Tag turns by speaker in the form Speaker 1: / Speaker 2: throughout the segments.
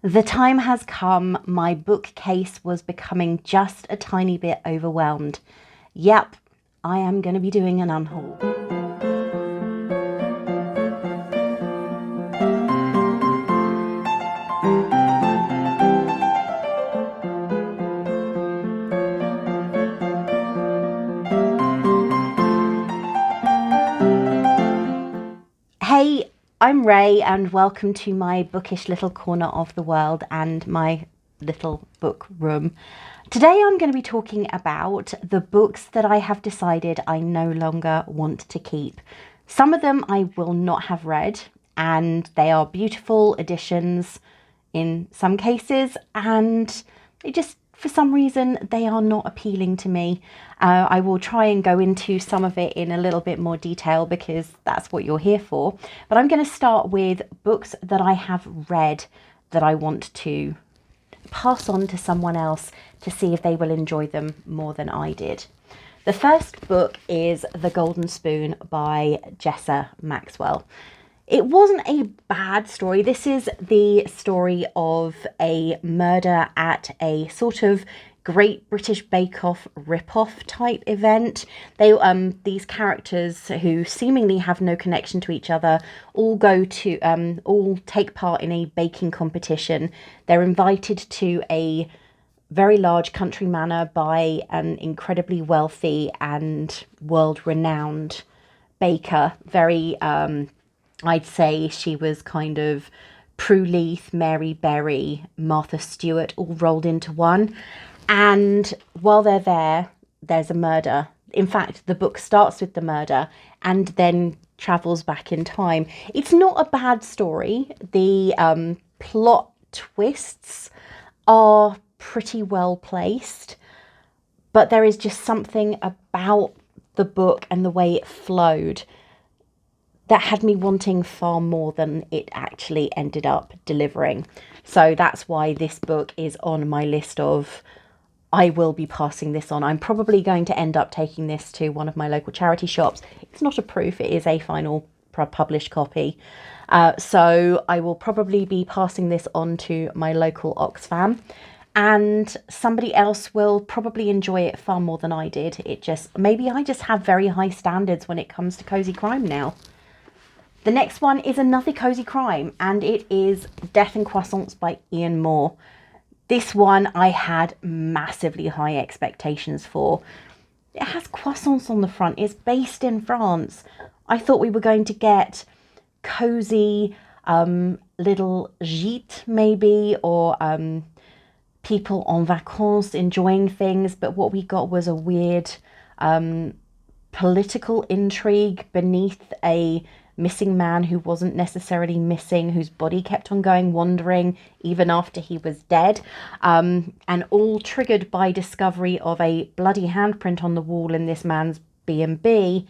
Speaker 1: The time has come. My bookcase was becoming just a tiny bit overwhelmed. Yep, I am going to be doing an unhaul. Hey, I'm Ray, and welcome to my bookish little corner of the world and my little book room. Today I'm going to be talking about the books that I have decided I no longer want to keep. Some of them I will not have read, and they are beautiful editions in some cases, and they just, for some reason, they are not appealing to me. I will try and go into some of it in a little bit more detail because that's what you're here for. But I'm going to start with books that I have read that I want to pass on to someone else to see if they will enjoy them more than I did. The first book is The Golden Spoon by Jessa Maxwell. It wasn't a bad story. This is the story of a murder at a sort of Great British Bake Off rip-off type event. These characters who seemingly have no connection to each other all take part in a baking competition. They're invited to a very large country manor by an incredibly wealthy and world-renowned baker. I'd say she was kind of Prue Leith, Mary Berry, Martha Stewart all rolled into one. And while they're there, there's a murder. In fact, the book starts with the murder and then travels back in time. It's not a bad story. The plot twists are pretty well placed, but there is just something about the book and the way it flowed that had me wanting far more than it actually ended up delivering. So that's why this book is on my list of, I will be passing this on. I'm probably going to end up taking this to one of my local charity shops. It's not a proof, it is a final published copy. So I will probably be passing this on to my local Oxfam, and somebody else will probably enjoy it far more than I did. Maybe I just have very high standards when it comes to cozy crime now. The next one is another cozy crime, and it is Death and Croissants by Ian Moore. This one I had massively high expectations for. It has croissants on the front. It's based in France. I thought we were going to get cozy little gîtes maybe, or people en vacances enjoying things, but what we got was a weird political intrigue beneath a missing man who wasn't necessarily missing, whose body kept on going wandering even after he was dead, and all triggered by discovery of a bloody handprint on the wall in this man's B&B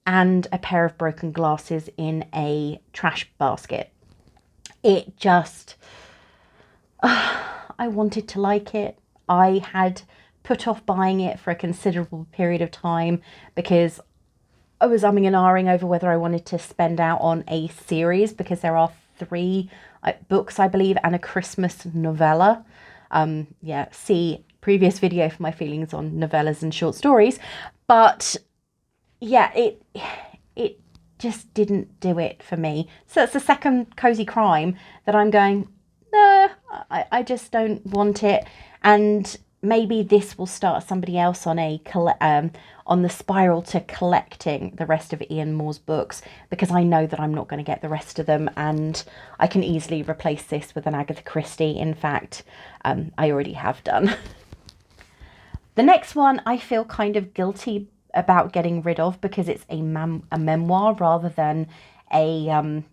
Speaker 1: and a pair of broken glasses in a trash basket. It just, I wanted to like it. I had put off buying it for a considerable period of time because I was umming and ahhing over whether I wanted to spend out on a series, because there are 3 books, I believe, and a Christmas novella. See previous video for my feelings on novellas and short stories. But yeah, it just didn't do it for me. So it's the second cozy crime that I'm going, no, I just don't want it. And maybe this will start somebody else on on the spiral to collecting the rest of Ian Moore's books, because I know that I'm not going to get the rest of them, and I can easily replace this with an Agatha Christie. In fact, I already have done. The next one I feel kind of guilty about getting rid of because it's a memoir rather than a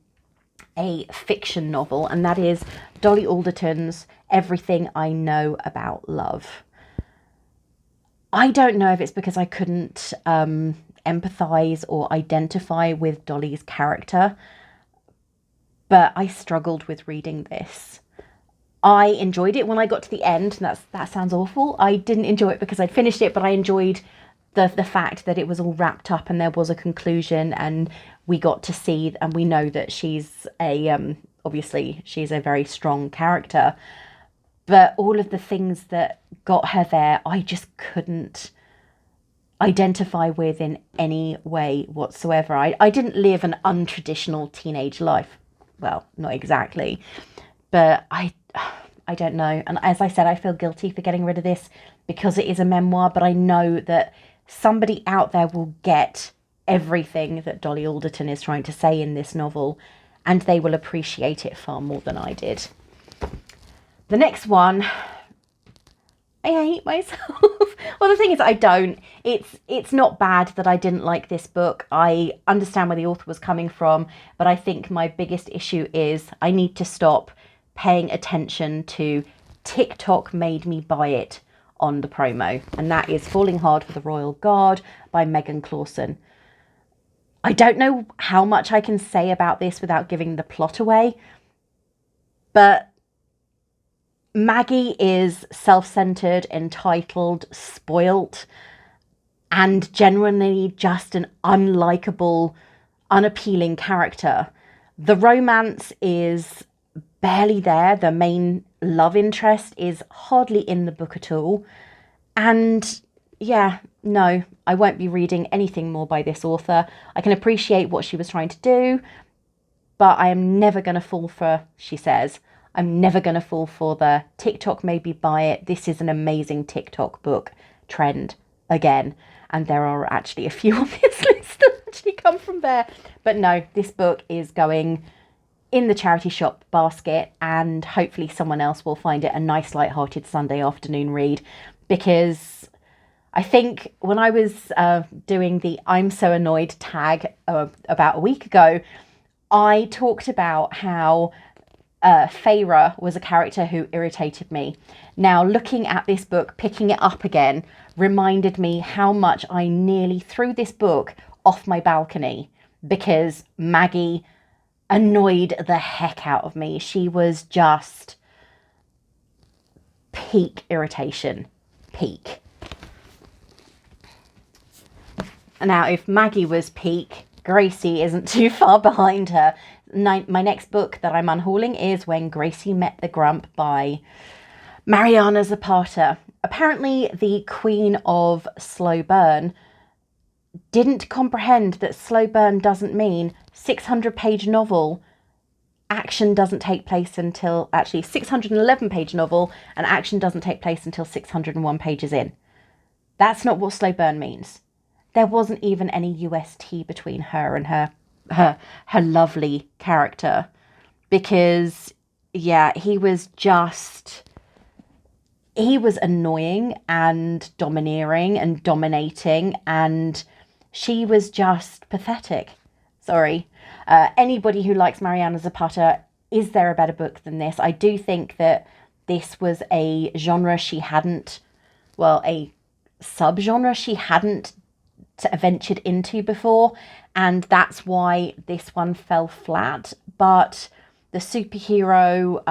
Speaker 1: fiction novel, and that is Dolly Alderton's Everything I Know About Love. I don't know if it's because I couldn't empathise or identify with Dolly's character, but I struggled with reading this. I enjoyed it when I got to the end, and that sounds awful. I didn't enjoy it because I'd finished it, but I enjoyed the fact that it was all wrapped up and there was a conclusion, and we got to see, and we know that she's obviously she's a very strong character, but all of the things that got her there, I just couldn't identify with in any way whatsoever. I didn't live an untraditional teenage life. Well, not exactly, but I don't know. And as I said, I feel guilty for getting rid of this because it is a memoir, but I know that somebody out there will get everything that Dolly Alderton is trying to say in this novel, and they will appreciate it far more than I did. The next one, I hate myself. Well, the thing is, I don't. It's not bad that I didn't like this book. I understand where the author was coming from, but I think my biggest issue is I need to stop paying attention to TikTok made me buy it on the promo. And that is Falling Hard for the Royal Guard by Megan Clawson. I don't know how much I can say about this without giving the plot away, but Maggie is self-centered, entitled, spoilt, and genuinely just an unlikable, unappealing character. The romance is barely there. The main love interest is hardly in the book at all. And yeah, no, I won't be reading anything more by this author. I can appreciate what she was trying to do, but I am never going to fall for, she says, I'm never going to fall for the TikTok made me buy it. This is an amazing TikTok book trend again. And there are actually a few on this list that actually come from there. But no, this book is going in the charity shop basket, and hopefully someone else will find it a nice light-hearted Sunday afternoon read, because I think when I was doing the I'm So Annoyed tag about a week ago, I talked about how Feyre was a character who irritated me. Now, looking at this book, picking it up again, reminded me how much I nearly threw this book off my balcony because Maggie annoyed the heck out of me. She was just peak irritation. Peak. Now, if Maggie was peak, Gracie isn't too far behind her. My next book that I'm unhauling is When Gracie Met the Grump by Mariana Zapata. Apparently, the Queen of Slow Burn didn't comprehend that slow burn doesn't mean 600-page novel. Action doesn't take place until, actually, 611-page novel, and action doesn't take place until 601 pages in. That's not what slow burn means. There wasn't even any UST between her and her lovely character, because yeah, he was annoying and domineering and dominating, and she was just pathetic. Sorry. Anybody who likes Mariana Zapata, is there a better book than this? I do think that this was a genre she hadn't, well, a subgenre she hadn't ventured into before, and that's why this one fell flat. But the superhero,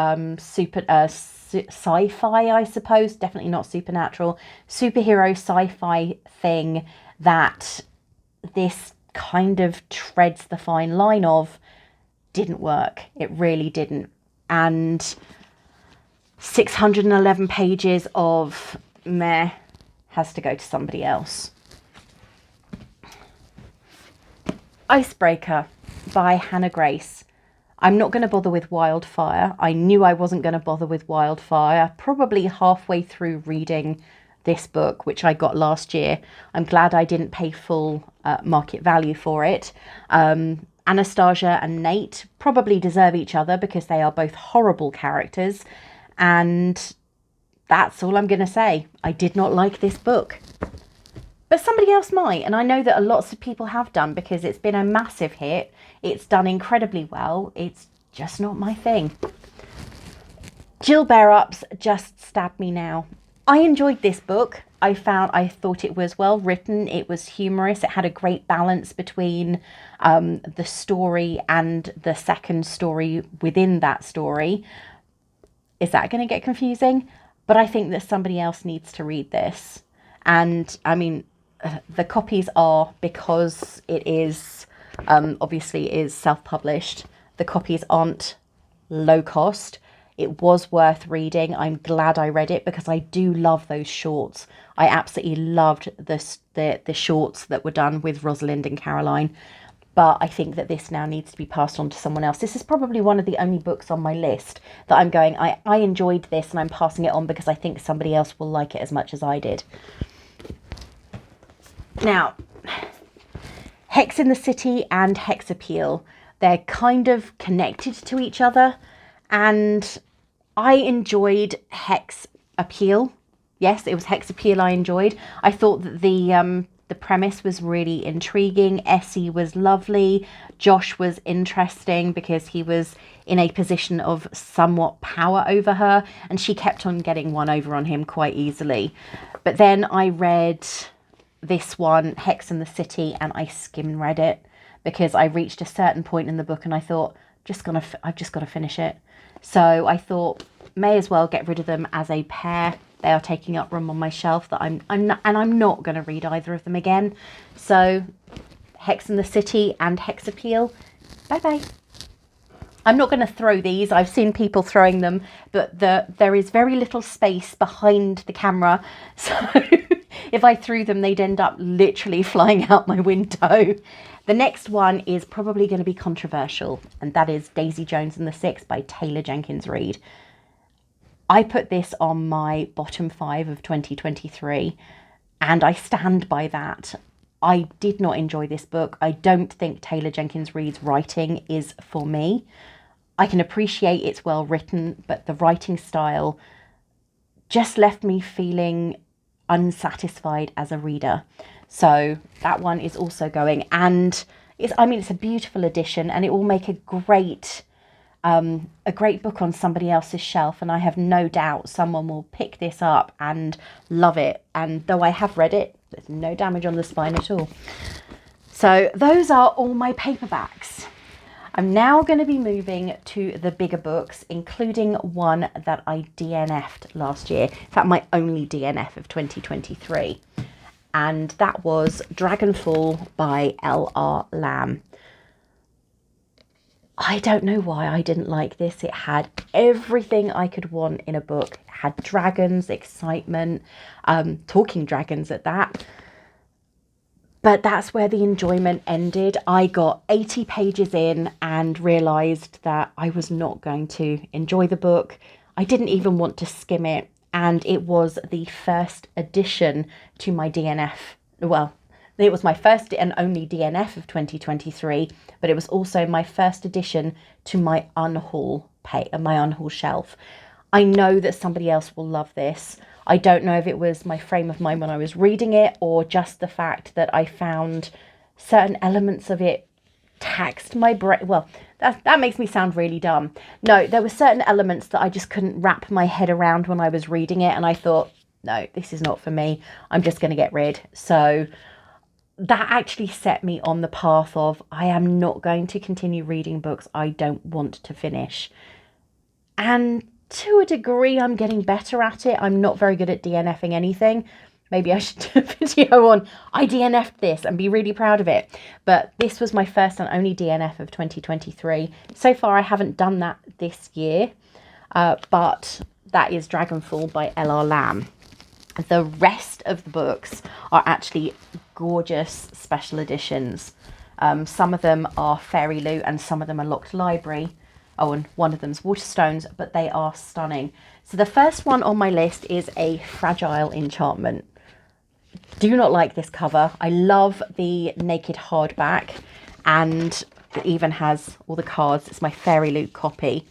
Speaker 1: sci-fi, I suppose, definitely not supernatural, superhero sci-fi thing that this kind of treads the fine line of didn't work. It really didn't. And 611 pages of meh has to go to somebody else. Icebreaker by Hannah Grace. I'm not going to bother with Wildfire. I knew I wasn't going to bother with Wildfire probably halfway through reading this book, which I got last year. I'm glad I didn't pay full market value for it. Anastasia and Nate probably deserve each other because they are both horrible characters. And that's all I'm going to say. I did not like this book. But somebody else might, and I know that lots of people have done because it's been a massive hit. It's done incredibly well. It's just not my thing. Jill Bear-Ups Just Stab Me Now. I enjoyed this book. I thought it was well written. It was humorous. It had a great balance between the story and the second story within that story. Is that going to get confusing? But I think that somebody else needs to read this. And I mean, the copies are, because it is obviously is self-published, the copies aren't low cost. It was worth reading. I'm glad I read it because I do love those shorts. I absolutely loved the shorts that were done with Rosalind and Caroline. But I think that this now needs to be passed on to someone else. This is probably one of the only books on my list that I'm going, I enjoyed this and I'm passing it on because I think somebody else will like it as much as I did. Now, Hex in the City and Hex Appeal, they're kind of connected to each other. And I enjoyed Hex Appeal. Yes, it was Hex Appeal I enjoyed. I thought that the premise was really intriguing. Essie was lovely. Josh was interesting because he was in a position of somewhat power over her, and she kept on getting one over on him quite easily. But then I read this one, Hex in the City, and I skim read it because I reached a certain point in the book and I thought, I've just got to finish it. So I thought, may as well get rid of them as a pair. They are taking up room on my shelf that I'm not going to read either of them again. So Hex in the City and Hex Appeal, bye bye. I'm not going to throw these. I've seen people throwing them, but there is very little space behind the camera. So if I threw them, they'd end up literally flying out my window. The next one is probably going to be controversial, and that is Daisy Jones and the Six by Taylor Jenkins Reid. I put this on my bottom 5 of 2023, and I stand by that. I did not enjoy this book. I don't think Taylor Jenkins Reid's writing is for me. I can appreciate it's well written, but the writing style just left me feeling unsatisfied as a reader. So that one is also going, and it's a beautiful edition, and it will make a great book on somebody else's shelf, and I have no doubt someone will pick this up and love it. And though I have read it, there's no damage on the spine at all. So those are all my paperbacks. I'm now going to be moving to the bigger books, including one that I DNF'd last year. In fact, my only DNF of 2023. And that was Dragonfall by L.R. Lamb. I don't know why I didn't like this. It had everything I could want in a book. It had dragons, excitement, talking dragons at that. But that's where the enjoyment ended. I got 80 pages in and realised that I was not going to enjoy the book. I didn't even want to skim it. And it was the first addition to my DNF. Well, it was my first and only DNF of 2023, but it was also my first addition to my Unhaul shelf. I know that somebody else will love this. I don't know if it was my frame of mind when I was reading it, or just the fact that I found certain elements of it taxed my brain. Well, that makes me sound really dumb. No, there were certain elements that I just couldn't wrap my head around when I was reading it, and I thought, no, this is not for me. I'm just going to get rid. So that actually set me on the path of, I am not going to continue reading books I don't want to finish. And to a degree, I'm getting better at it. I'm not very good at DNFing anything. Maybe I should do a video on, I DNF'd this and be really proud of it. But this was my first and only DNF of 2023. So far, I haven't done that this year. But that is Dragonfall by L.R. Lamb. The rest of the books are actually gorgeous special editions. Some of them are Fairy Loot and some of them are Locked Library. Oh, and one of them's Waterstones, but they are stunning. So the first one on my list is a Fragile Enchantment. Do not like this cover. I love the naked hardback, and it even has all the cards. It's my Fairy Loot copy.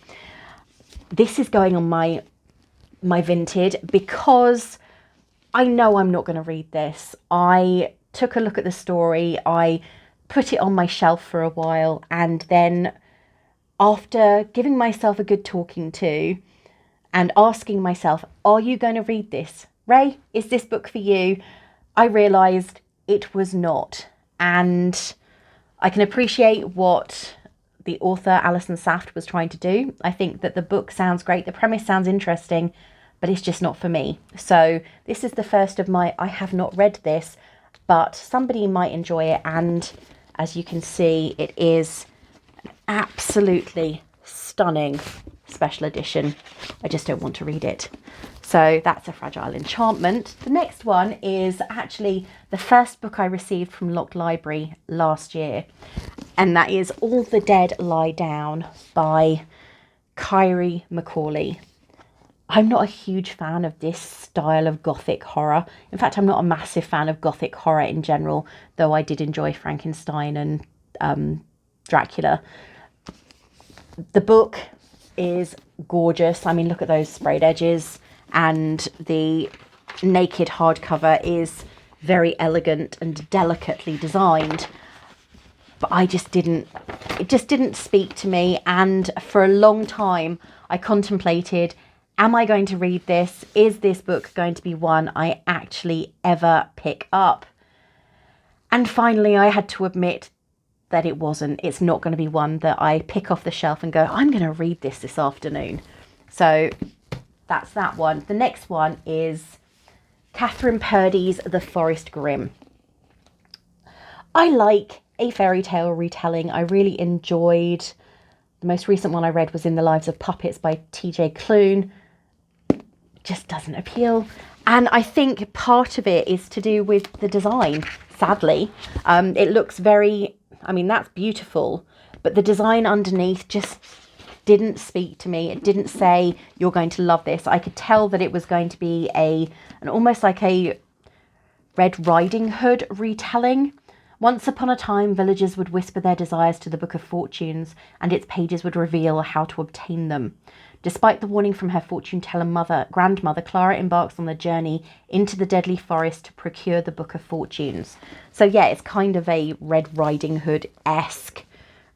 Speaker 1: This is going on my Vinted because I know I'm not going to read this. I took a look at the story. I put it on my shelf for a while, and then after giving myself a good talking to and asking myself, are you going to read this? Ray, is this book for you? I realised it was not. And I can appreciate what the author Alison Saft was trying to do. I think that the book sounds great. The premise sounds interesting, but it's just not for me. So this is the first of my, I have not read this, but somebody might enjoy it. And as you can see, it is absolutely stunning special edition. I just don't want to read it. So that's A Fragile Enchantment. The next one is actually the first book I received from Locked Library last year, and that is All the Dead Lie Down by Kyrie Macaulay. I'm not a huge fan of this style of gothic horror. In fact, I'm not a massive fan of gothic horror in general, though I did enjoy Frankenstein and Dracula. The book is gorgeous. I mean, look at those sprayed edges, and the naked hardcover is very elegant and delicately designed. But it just didn't speak to me. And for a long time, I contemplated, am I going to read this? Is this book going to be one I actually ever pick up? And finally, I had to admit that it wasn't. It's not going to be one that I pick off the shelf and go, I'm going to read this afternoon. So that's that one. The next one is Catherine Purdy's The Forest Grimm. I like a fairy tale retelling. I really enjoyed, the most recent one I read was In the Lives of Puppets by TJ Klune. Just doesn't appeal. And I think part of it is to do with the design, sadly. It looks very, I mean, that's beautiful, but the design underneath just didn't speak to me. It didn't say, you're going to love this. I could tell that it was going to be an almost like a Red Riding Hood retelling. Once upon a time, villagers would whisper their desires to the Book of Fortunes, and its pages would reveal how to obtain them. Despite the warning from her fortune-teller grandmother, Clara embarks on the journey into the deadly forest to procure the Book of Fortunes. So yeah, it's kind of a Red Riding Hood-esque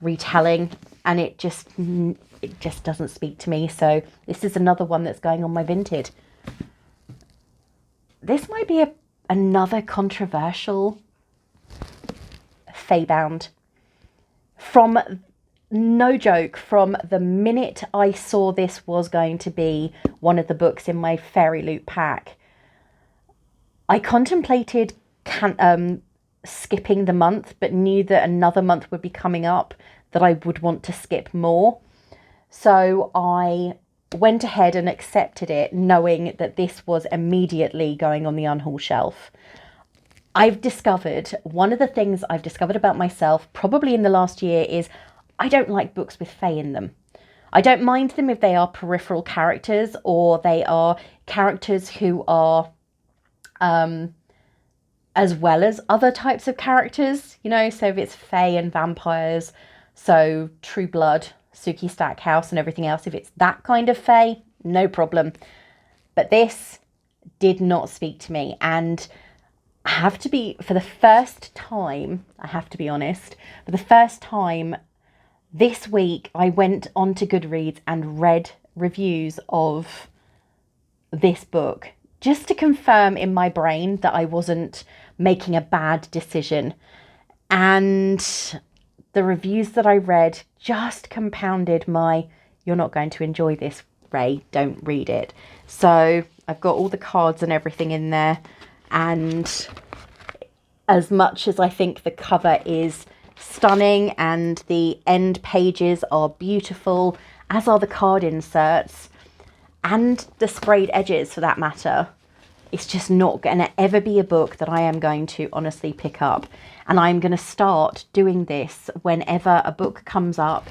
Speaker 1: retelling, and it just doesn't speak to me. So this is another one that's going on my Vinted. This might be another controversial Feybound. From, no joke, from the minute I saw this was going to be one of the books in my Fairy Loot pack, I contemplated skipping the month, but knew that another month would be coming up that I would want to skip more. So I went ahead and accepted it, knowing that this was immediately going on the Unhaul shelf. One of the things I've discovered about myself, probably in the last year, is I don't like books with fae in them. I don't mind them if they are peripheral characters or they are characters who are as well as other types of characters, you know, so if it's fae and vampires, so True Blood, Suki Stackhouse and everything else, if it's that kind of fae, no problem. But this did not speak to me, and I have to be, for the first time, I have to be honest, for the first time this week, I went onto Goodreads and read reviews of this book just to confirm in my brain that I wasn't making a bad decision. And the reviews that I read just compounded my, you're not going to enjoy this, Ray, don't read it. So I've got all the cards and everything in there. And as much as I think the cover is stunning and the end pages are beautiful, as are the card inserts and the sprayed edges for that matter, it's just not going to ever be a book that I am going to honestly pick up. And I'm going to start doing this whenever a book comes up,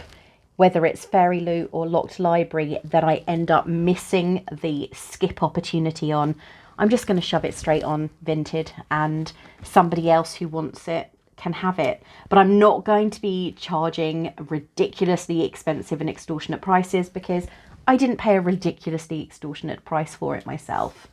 Speaker 1: whether it's Fairy Loot or Locked Library, that I end up missing the skip opportunity on. I'm just going to shove it straight on Vinted, and somebody else who wants it can have it. But I'm not going to be charging ridiculously expensive and extortionate prices, because I didn't pay a ridiculously extortionate price for it myself.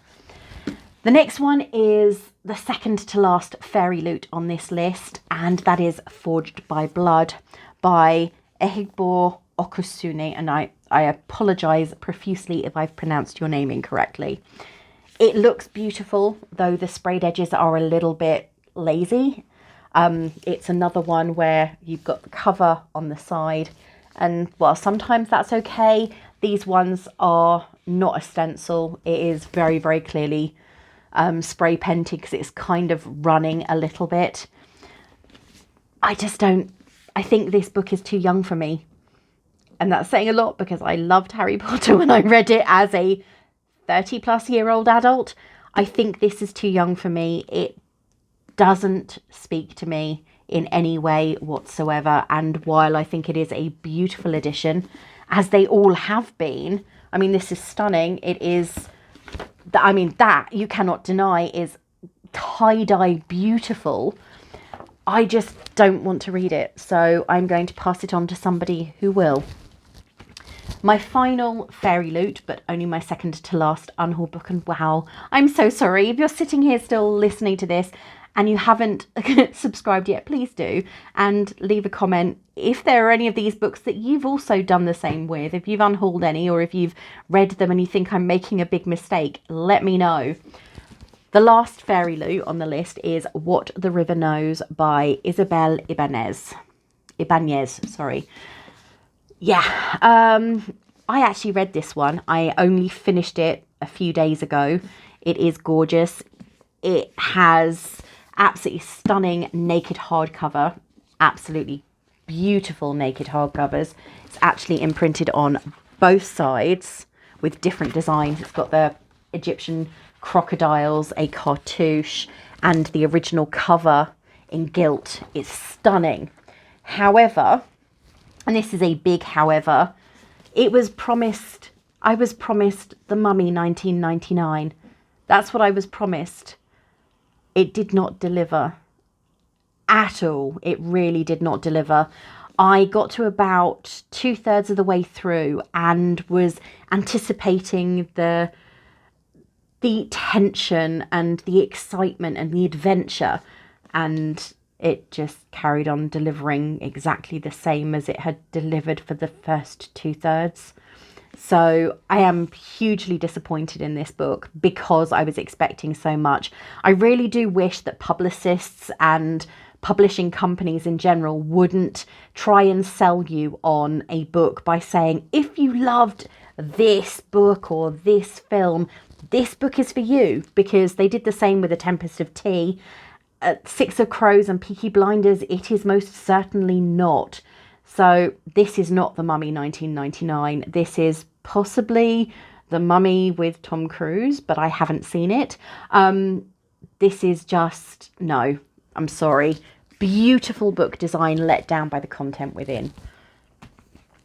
Speaker 1: The next one is the second to last Fairy Loot on this list, and that is Forged by Blood by Ehigbo Okusune, and I apologise profusely if I've pronounced your name incorrectly. It looks beautiful, though the sprayed edges are a little bit lazy. It's another one where you've got the cover on the side, and while sometimes that's okay, these ones are not a stencil. It is very, very clearly spray painted, because it's kind of running a little bit. I think this book is too young for me. And that's saying a lot because I loved Harry Potter when I read it as a 30-plus-year-old adult. I think this is too young for me. It doesn't speak to me in any way whatsoever. And while I think it is a beautiful edition, as they all have been, I mean, this is stunning. It is, that you cannot deny is tie-dye beautiful. I just don't want to read it, so I'm going to pass it on to somebody who will. My final fairy loot, but only my second to last Unhaul book, and wow, I'm so sorry. If you're sitting here still listening to this and you haven't subscribed yet, please do, and leave a comment if there are any of these books that you've also done the same with. If you've unhauled any, or if you've read them and you think I'm making a big mistake, let me know. The last fairy loot on the list is What the River Knows by Isabel Ibanez. Sorry. Yeah, I actually read this one. I only finished it a few days ago. It is gorgeous. It has absolutely stunning naked hardcover. Absolutely beautiful naked hardcovers. It's actually imprinted on both sides with different designs. It's got the Egyptian crocodiles, a cartouche, and the original cover in gilt. It's stunning. However, and this is a big however, I was promised The Mummy 1999. That's what I was promised. It did not deliver at all. It really did not deliver. I got to about 2/3 of the way through and was anticipating the tension and the excitement and the adventure, and it just carried on delivering exactly the same as it had delivered for the first 2/3. So I am hugely disappointed in this book because I was expecting so much. I really do wish that publicists and publishing companies in general wouldn't try and sell you on a book by saying, if you loved this book or this film, this book is for you, because they did the same with A Tempest of Tea. Six of Crows and Peaky Blinders, it is most certainly not. So this is not The Mummy 1999. This is possibly The Mummy with Tom Cruise, but I haven't seen it. This is just, no, I'm sorry. Beautiful book design let down by the content within.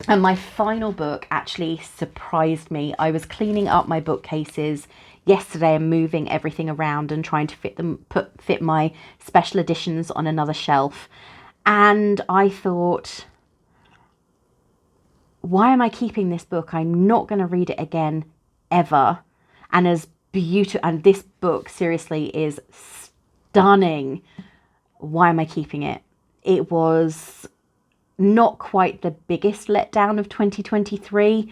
Speaker 1: And my final book actually surprised me. I was cleaning up my bookcases yesterday and moving everything around and trying to fit my special editions on another shelf. And I thought, why am I keeping this book? I'm not going to read it again ever. And as beautiful, and this book seriously is stunning. Why am I keeping it? It was not quite the biggest letdown of 2023,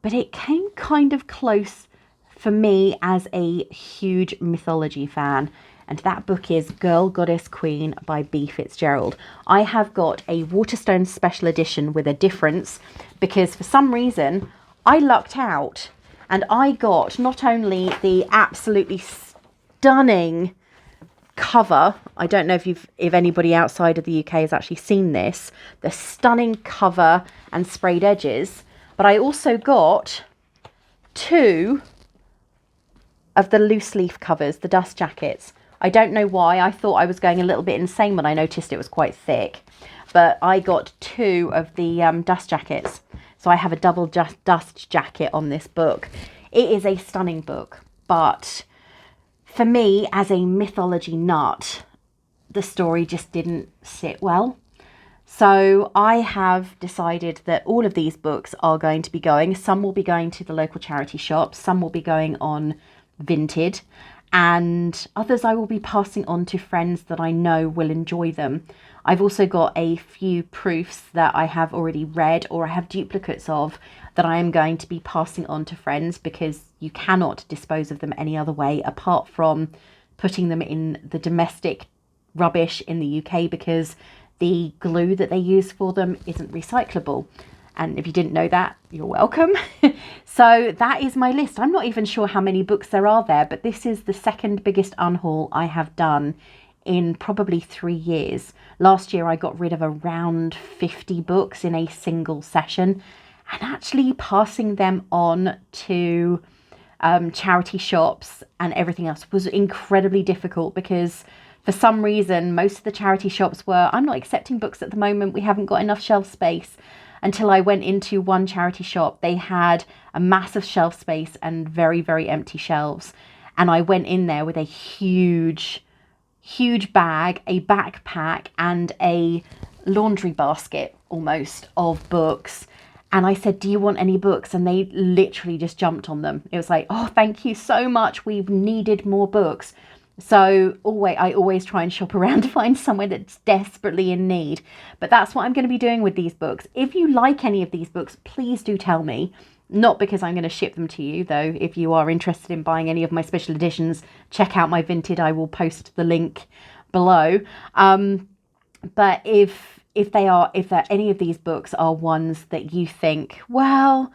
Speaker 1: but it came kind of close for me as a huge mythology fan. And that book is Girl, Goddess, Queen by B. Fitzgerald. I have got a Waterstones special edition with a difference because for some reason I lucked out and I got not only the absolutely stunning cover, I don't know if anybody outside of the UK has actually seen this, the stunning cover and sprayed edges, but I also got 2 of the loose leaf covers, the dust jackets. I don't know why. I thought I was going a little bit insane when I noticed it was quite thick, but I got 2 of the dust jackets. So I have a double dust jacket on this book. It is a stunning book, but for me, as a mythology nut, the story just didn't sit well. So I have decided that all of these books are going to be going. Some will be going to the local charity shops. Some will be going on Vinted. And others I will be passing on to friends that I know will enjoy them. I've also got a few proofs that I have already read or I have duplicates of that I am going to be passing on to friends because you cannot dispose of them any other way apart from putting them in the domestic rubbish in the UK because the glue that they use for them isn't recyclable. And if you didn't know that, you're welcome. So that is my list. I'm not even sure how many books there are there, but this is the second biggest unhaul I have done in probably 3 years. Last year I got rid of around 50 books in a single session, and actually passing them on to charity shops and everything else was incredibly difficult, because for some reason most of the charity shops were, I'm not accepting books at the moment, we haven't got enough shelf space. Until I went into one charity shop, they had a massive shelf space and very, very empty shelves. And I went in there with a huge bag, a backpack, and a laundry basket almost of books. And I said, do you want any books? And they literally just jumped on them. It was like, oh, thank you so much. We've needed more books. So I always try and shop around to find somewhere that's desperately in need. But that's what I'm going to be doing with these books. If you like any of these books, please do tell me. Not because I'm going to ship them to you, though. If you are interested in buying any of my special editions, check out my Vinted. I will post the link below. But if any of these books are ones that you think, well,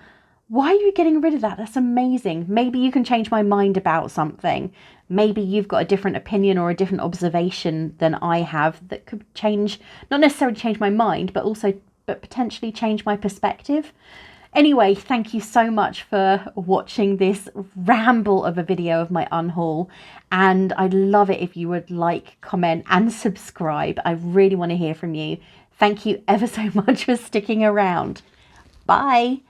Speaker 1: why are you getting rid of that? That's amazing. Maybe you can change my mind about something. Maybe you've got a different opinion or a different observation than I have that could change, not necessarily change my mind, but potentially change my perspective. Anyway, thank you so much for watching this ramble of a video of my unhaul, and I'd love it if you would like, comment and subscribe. I really want to hear from you. Thank you ever so much for sticking around. Bye.